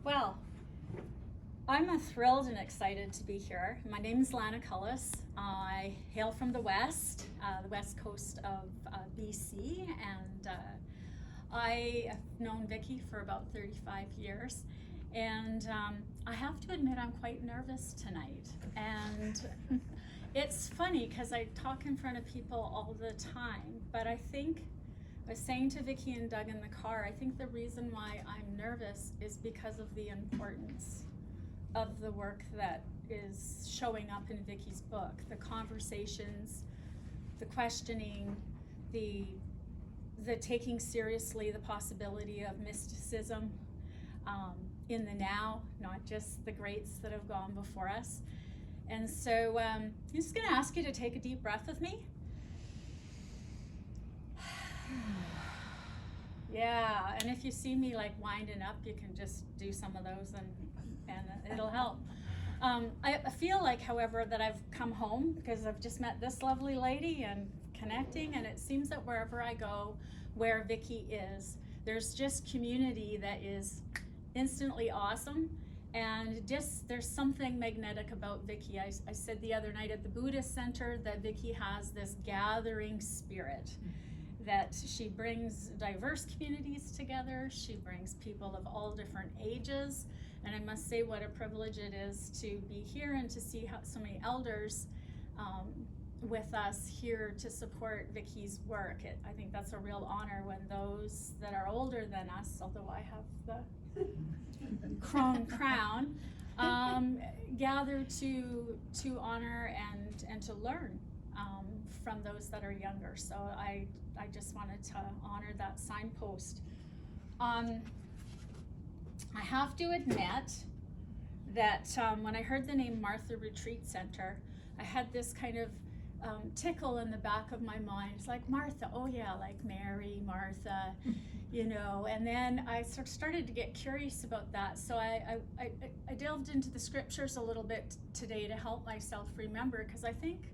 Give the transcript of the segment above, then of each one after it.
Well, I'm thrilled and excited to be here. My name is Lana Cullis. I hail from the west coast of BC, and I have known Vickie for about 35 years. And I have to admit, I'm quite nervous tonight. And it's funny because I talk in front of people all the time, but I was saying to Vickie and Doug in the car, I think the reason why I'm nervous is because of the importance of the work that is showing up in Vickie's book, the conversations, the questioning, the taking seriously the possibility of mysticism in the now, not just the greats that have gone before us. And so I'm just going to ask you to take a deep breath with me. Yeah, and if you see me like winding up, you can just do some of those and it'll help. I feel like, however, that I've come home because I've just met this lovely lady and connecting, and it seems that wherever I go, where Vickie is, there's just community that is instantly awesome. And just there's something magnetic about Vickie. I said the other night at the Buddhist Center that Vickie has this gathering spirit, that she brings diverse communities together. She brings people of all different ages. And I must say what a privilege it is to be here and to see how so many elders with us here to support Vickie's work. I think that's a real honor when those that are older than us, although I have the crown, gather to honor and to learn from those that are younger. So I just wanted to honor that signpost. I have to admit that when I heard the name Martha Retreat Center, I had this kind of tickle in the back of my mind. It's like, Martha, oh yeah, like Mary, Martha, you know. And then I sort of started to get curious about that. So I delved into the scriptures a little bit today to help myself remember, because I think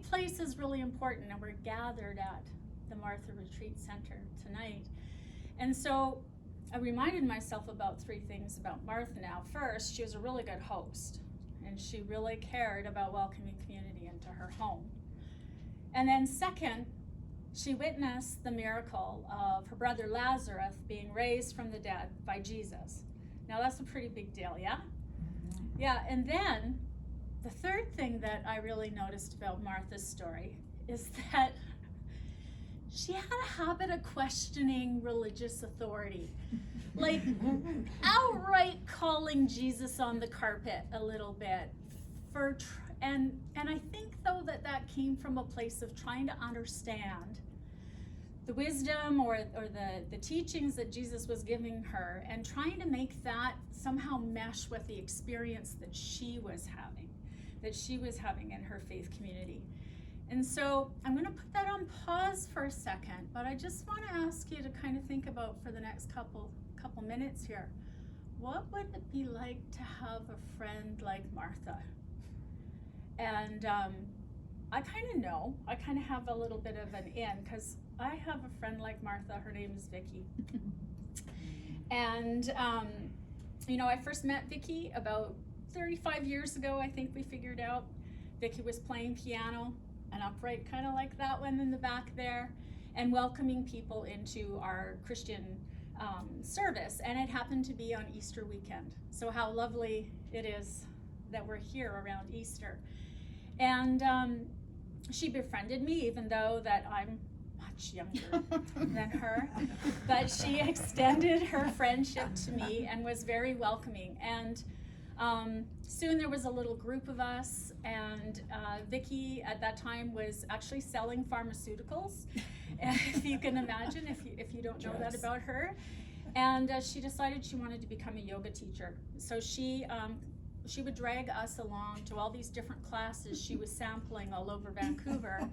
place is really important, and we're gathered at the Martha Retreat Center tonight. And so I reminded myself about three things about Martha now. First, she was a really good host, and she really cared about welcoming community into her home. And then second, she witnessed the miracle of her brother Lazarus being raised from the dead by Jesus. Now that's a pretty big deal, yeah? Yeah, and then the third thing that I really noticed about Martha's story is that she had a habit of questioning religious authority, like outright calling Jesus on the carpet a little bit. And I think, though, that came from a place of trying to understand the wisdom or the teachings that Jesus was giving her, and trying to make that somehow mesh with the experience that she was having in her faith community. And so I'm going to put that on pause for a second, but I just want to ask you to kind of think about, for the next couple minutes here, what would it be like to have a friend like Martha? And I kind of have a little bit of an in, because I have a friend like Martha. Her name is Vickie. And I first met Vickie about 35 years ago. I think we figured out Vickie was playing piano, an upright kind of like that one in the back there, and welcoming people into our Christian service. And it happened to be on Easter weekend. So how lovely it is that we're here around Easter. And she befriended me, even though that I'm much younger than her. But she extended her friendship to me and was very welcoming. And soon there was a little group of us, and Vickie at that time was actually selling pharmaceuticals, if you can imagine, if you don't know that about her. And she decided she wanted to become a yoga teacher. So she would drag us along to all these different classes she was sampling all over Vancouver.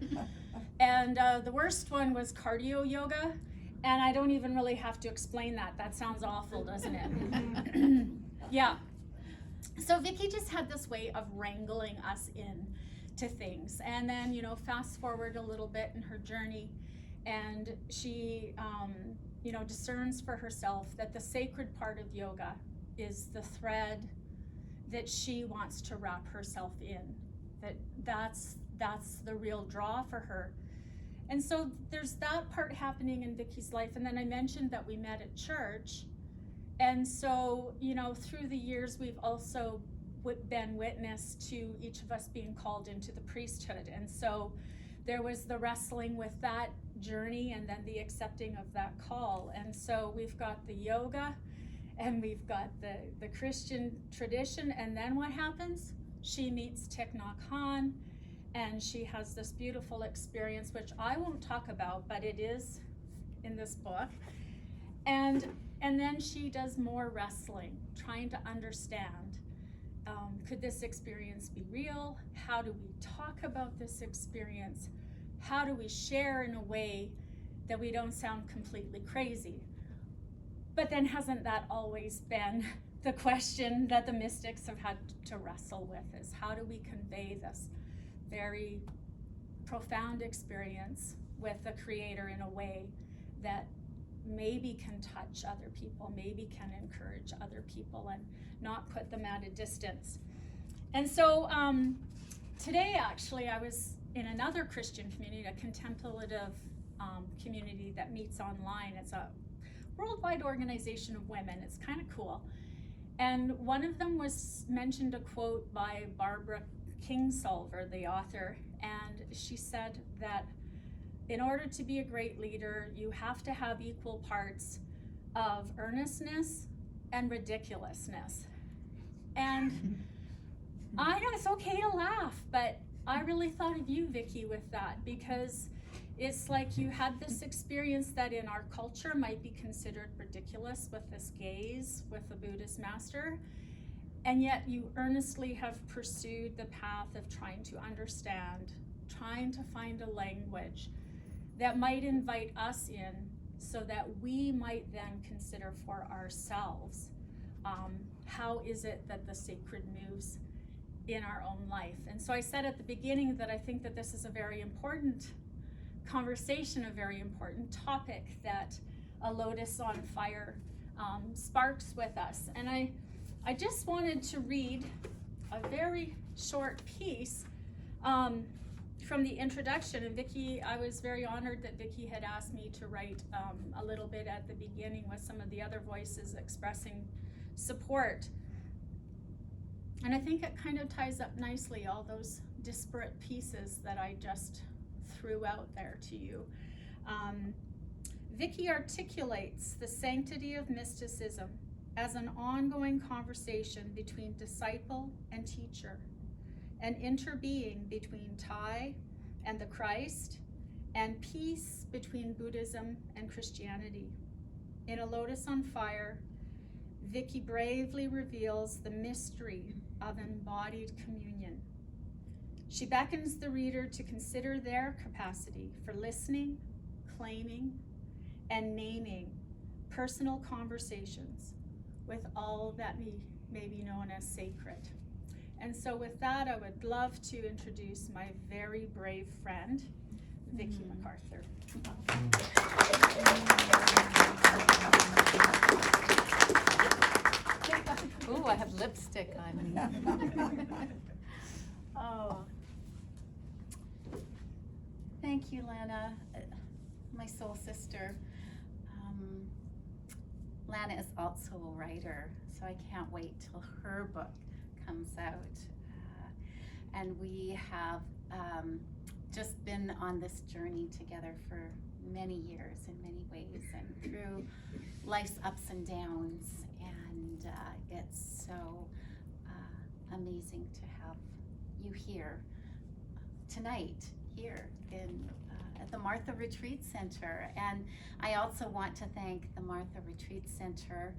And the worst one was cardio yoga. And I don't even really have to explain that. That sounds awful, doesn't it? Yeah. So Vickie just had this way of wrangling us in to things. And then, fast forward a little bit in her journey, and she, discerns for herself that the sacred part of yoga is the thread that she wants to wrap herself in. That's the real draw for her. And so there's that part happening in Vickie's life. And then I mentioned that we met at church. And so, you know, through the years, we've also been witness to each of us being called into the priesthood. And so there was the wrestling with that journey and then the accepting of that call. And so we've got the yoga and we've got the Christian tradition. And then what happens? She meets Thich Nhat Hanh, and she has this beautiful experience, which I won't talk about, but it is in this book. And then she does more wrestling, trying to understand, could this experience be real? How do we talk about this experience? How do we share in a way that we don't sound completely crazy? But then hasn't that always been the question that the mystics have had to wrestle with, is how do we convey this very profound experience with the Creator in a way that maybe can touch other people, maybe can encourage other people and not put them at a distance. And so today, actually, I was in another Christian community, a contemplative community that meets online. It's a worldwide organization of women. It's kind of cool. And one of them mentioned a quote by Barbara Kingsolver, the author, and she said that in order to be a great leader, you have to have equal parts of earnestness and ridiculousness. And I know it's okay to laugh, but I really thought of you, Vickie, with that, because it's like you had this experience that in our culture might be considered ridiculous, with this gaze with the Buddhist master, and yet you earnestly have pursued the path of trying to understand, trying to find a language that might invite us in so that we might then consider for ourselves, how is it that the sacred moves in our own life. And so I said at the beginning that I think that this is a very important conversation, a very important topic that a Lotus on Fire sparks with us. And I just wanted to read a very short piece from the introduction. And Vickie, I was very honored that Vickie had asked me to write a little bit at the beginning with some of the other voices expressing support. And I think it kind of ties up nicely all those disparate pieces that I just threw out there to you. Vickie articulates the sanctity of mysticism as an ongoing conversation between disciple and teacher, an interbeing between Thai and the Christ, and peace between Buddhism and Christianity. In A Lotus on Fire, Vickie bravely reveals the mystery of embodied communion. She beckons the reader to consider their capacity for listening, claiming, and naming personal conversations with all that may be known as sacred. And so with that, I would love to introduce my very brave friend, Vickie MacArthur. Ooh, I have lipstick on. Oh. Thank you, Lana, my soul sister. Lana is also a writer, so I can't wait till her book comes out. And we have just been on this journey together for many years in many ways and through life's ups and downs. And it's so amazing to have you here tonight, here in at the Martha Retreat Center. And I also want to thank the Martha Retreat Center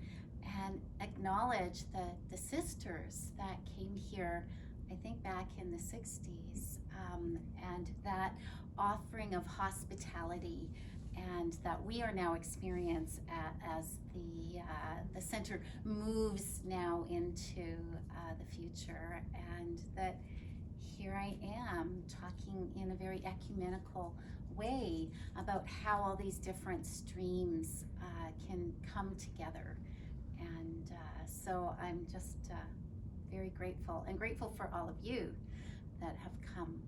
and acknowledge the sisters that came here, I think back in the 60s, and that offering of hospitality, and that we are now experiencing as the center moves now into the future, and that here I am talking in a very ecumenical way about how all these different streams can come together. And so I'm just very grateful, and grateful for all of you that have come